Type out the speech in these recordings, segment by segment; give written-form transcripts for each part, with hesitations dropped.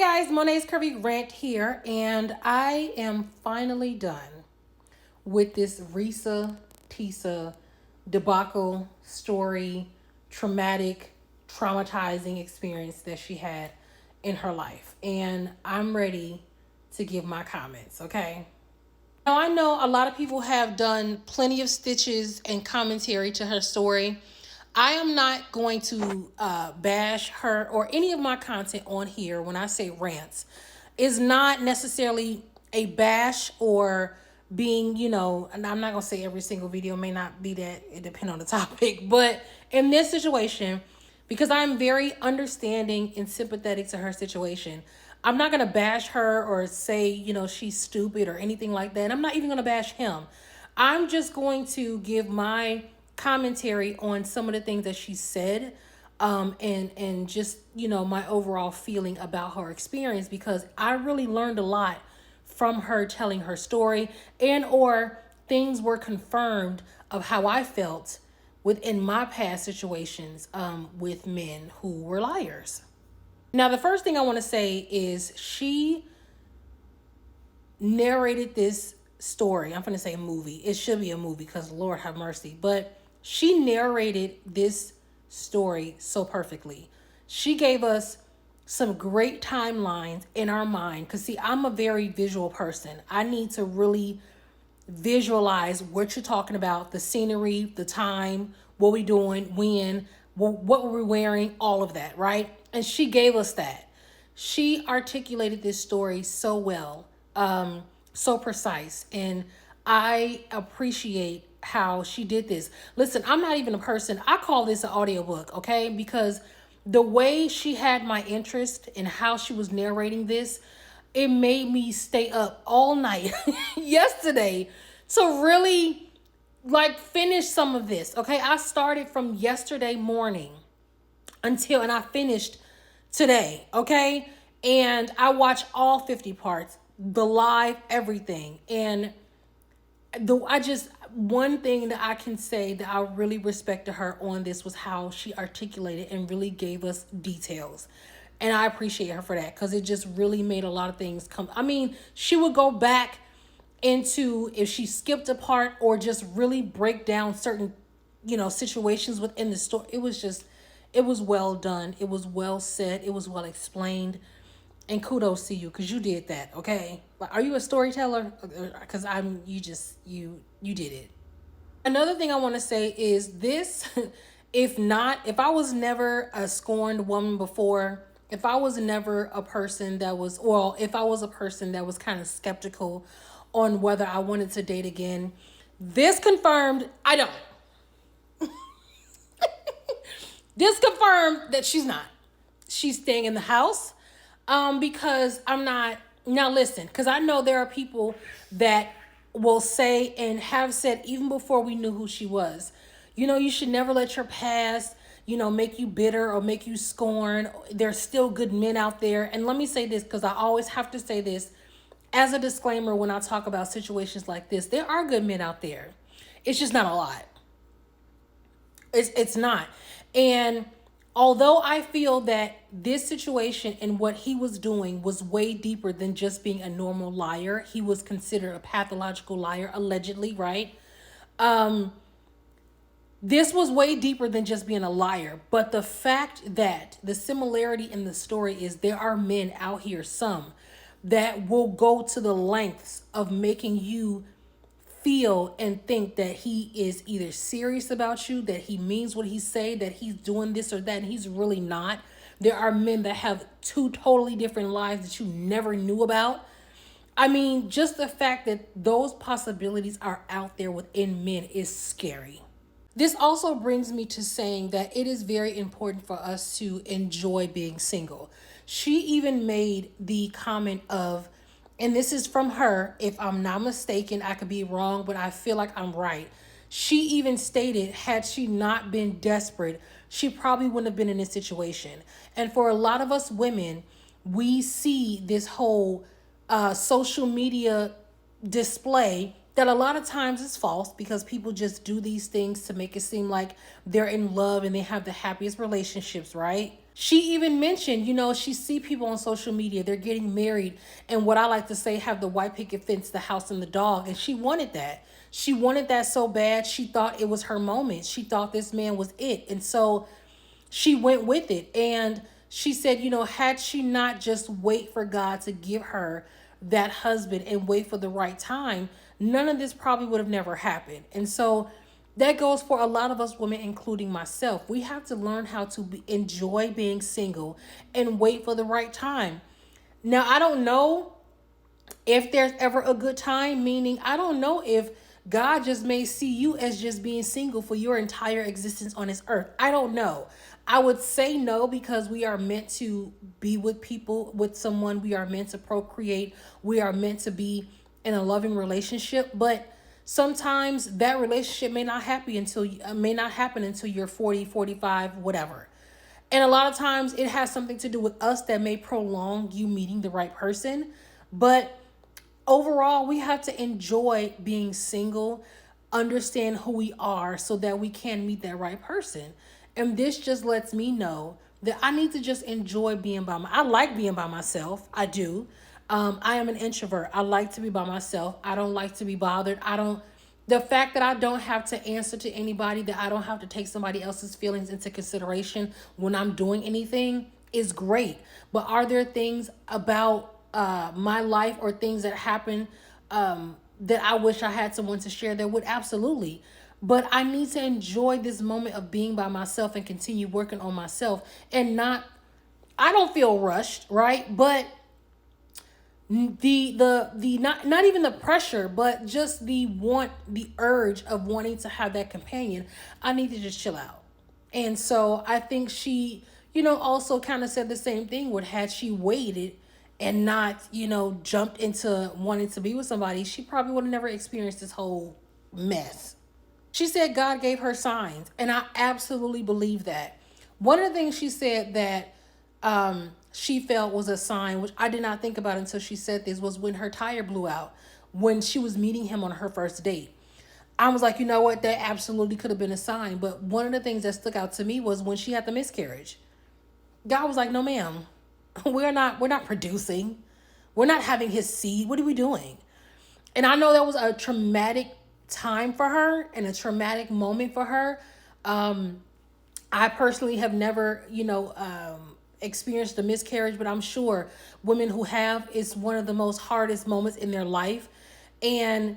Guys, Monet's Curvy Rant here, and I am finally done with this ReesaTeesa debacle story, traumatizing experience that she had in her life. And I'm ready to give my comments, okay? Now, I know a lot of people have done plenty of stitches and commentary to her story. I am not going to bash her or any of my content on here. When I say rants, is not necessarily a bash or being, and I'm not going to say every single video may not be that. It depends on the topic. But in this situation, because I'm very understanding and sympathetic to her situation, I'm not going to bash her or say, she's stupid or anything like that. I'm not even going to bash him. I'm just going to give my commentary on some of the things that she said, and just, my overall feeling about her experience, because I really learned a lot from her telling her story, and or things were confirmed of how I felt within my past situations with men who were liars. Now, the first thing I want to say is she narrated this story. I'm going to say movie. It should be a movie because Lord have mercy. But she narrated this story so perfectly. She gave us some great timelines in our mind. Because, see, I'm a very visual person. I need to really visualize what you're talking about, the scenery, the time, what we doing, when, what were we wearing, all of that, right? And she gave us that. She articulated this story so well, so precise, and I appreciate how she did this. Listen, I'm not even a person, I call this an audiobook, okay? Because the way she had my interest in how she was narrating this, it made me stay up all night yesterday to really finish some of this. Okay, I started from yesterday morning and I finished today. Okay, and I watched all 50 parts, the live, everything. And one thing that I can say that I really respected her on this was how she articulated and really gave us details. And I appreciate her for that, because it just really made a lot of things come. I mean, she would go back into, if she skipped a part, or just really break down certain, situations within the story. It was well done. It was well said. It was well explained. And kudos to you, because you did that, okay? Are you a storyteller? Because you did it. Another thing I want to say is this, if I was never a scorned woman before, if I was never a person that was, well, if I was a person that was kind of skeptical on whether I wanted to date again, this confirmed I don't. This confirmed that she's not. She's staying in the house because I'm not. Now listen, because I know there are people that will say and have said even before we knew who she was, you should never let your past, make you bitter or make you scorn. There's still good men out there. And let me say this, because I always have to say this as a disclaimer when I talk about situations like this. There are good men out there. It's just not a lot. It's not. And although I feel that this situation and what he was doing was way deeper than just being a normal liar, he was considered a pathological liar, allegedly, right? This was way deeper than just being a liar. But the fact that the similarity in the story is there are men out here, some, that will go to the lengths of making you feel and think that he is either serious about you, that he means what he say, that he's doing this or that, and he's really not. There are men that have two totally different lives that you never knew about. I mean, just the fact that those possibilities are out there within men is scary. This also brings me to saying that it is very important for us to enjoy being single. She even made the comment of, and this is from her, if I'm not mistaken, I could be wrong, but I feel like I'm right. She even stated, had she not been desperate, she probably wouldn't have been in this situation. And for a lot of us women, we see this whole social media display that a lot of times is false, because people just do these things to make it seem like they're in love and they have the happiest relationships, right? She even mentioned, she see people on social media, they're getting married, and what I like to say, have the white picket fence, the house, and the dog. And she wanted that. She wanted that so bad. She thought it was her moment. She thought this man was it. And so she went with it. And she said, had she not just wait for God to give her that husband and wait for the right time, none of this probably would have never happened. And so that goes for a lot of us women, including myself. We have to learn how to enjoy being single and wait for the right time. Now, I don't know if there's ever a good time, meaning I don't know if God just may see you as just being single for your entire existence on this earth. I don't know. I would say no, because we are meant to be with people, with someone. We are meant to procreate. We are meant to be in a loving relationship. But sometimes that relationship may not happen until you're 40, 45, whatever. And a lot of times it has something to do with us that may prolong you meeting the right person. But overall, we have to enjoy being single, understand who we are so that we can meet that right person. And this just lets me know that I need to just enjoy being I like being by myself. I do. I am an introvert. I like to be by myself. I don't like to be bothered. The fact that I don't have to answer to anybody, that I don't have to take somebody else's feelings into consideration when I'm doing anything is great. But are there things about my life or things that happen that I wish I had someone to share that would? Absolutely. But I need to enjoy this moment of being by myself and continue working on myself, and I don't feel rushed, right? But the not even the pressure, but just the urge of wanting to have that companion. I need to just chill out. And so I think she, also kind of said the same thing. Would had she waited and not, jumped into wanting to be with somebody, she probably would have never experienced this whole mess. She said God gave her signs, and I absolutely believe that. One of the things she said that she felt was a sign, which I did not think about until she said this, was when her tire blew out when she was meeting him on her first date. I was like, you know what, that absolutely could have been a sign. But one of the things that stuck out to me was when she had the miscarriage. God was like, no, ma'am, we're not producing. We're not having his seed. What are we doing? And I know that was a traumatic time for her and a traumatic moment for her. I personally have never, experienced a miscarriage, but I'm sure women who have, it's one of the most hardest moments in their life. And,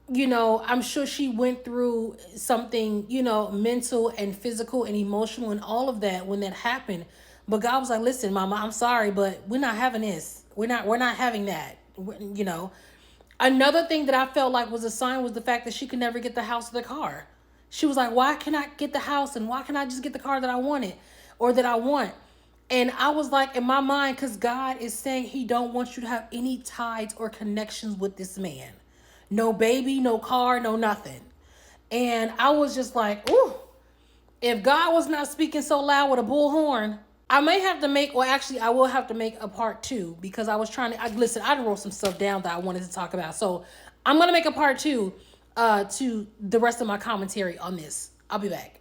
I'm sure she went through something, mental and physical and emotional and all of that when that happened. But God was like, listen, mama, I'm sorry, but we're not having this. We're not having that, you know. Another thing that I felt like was a sign was the fact that she could never get the house or the car. She was like, why can I get the house and why can I just get the car that I wanted or that I want? And I was like, in my mind, because God is saying he don't want you to have any ties or connections with this man. No baby, no car, no nothing. And I was just like, ooh, if God was not speaking so loud with a bullhorn, I may have to make, or actually, I will have to make a part two, because I was trying to, listen, I wrote some stuff down that I wanted to talk about. So I'm going to make a part two to the rest of my commentary on this. I'll be back.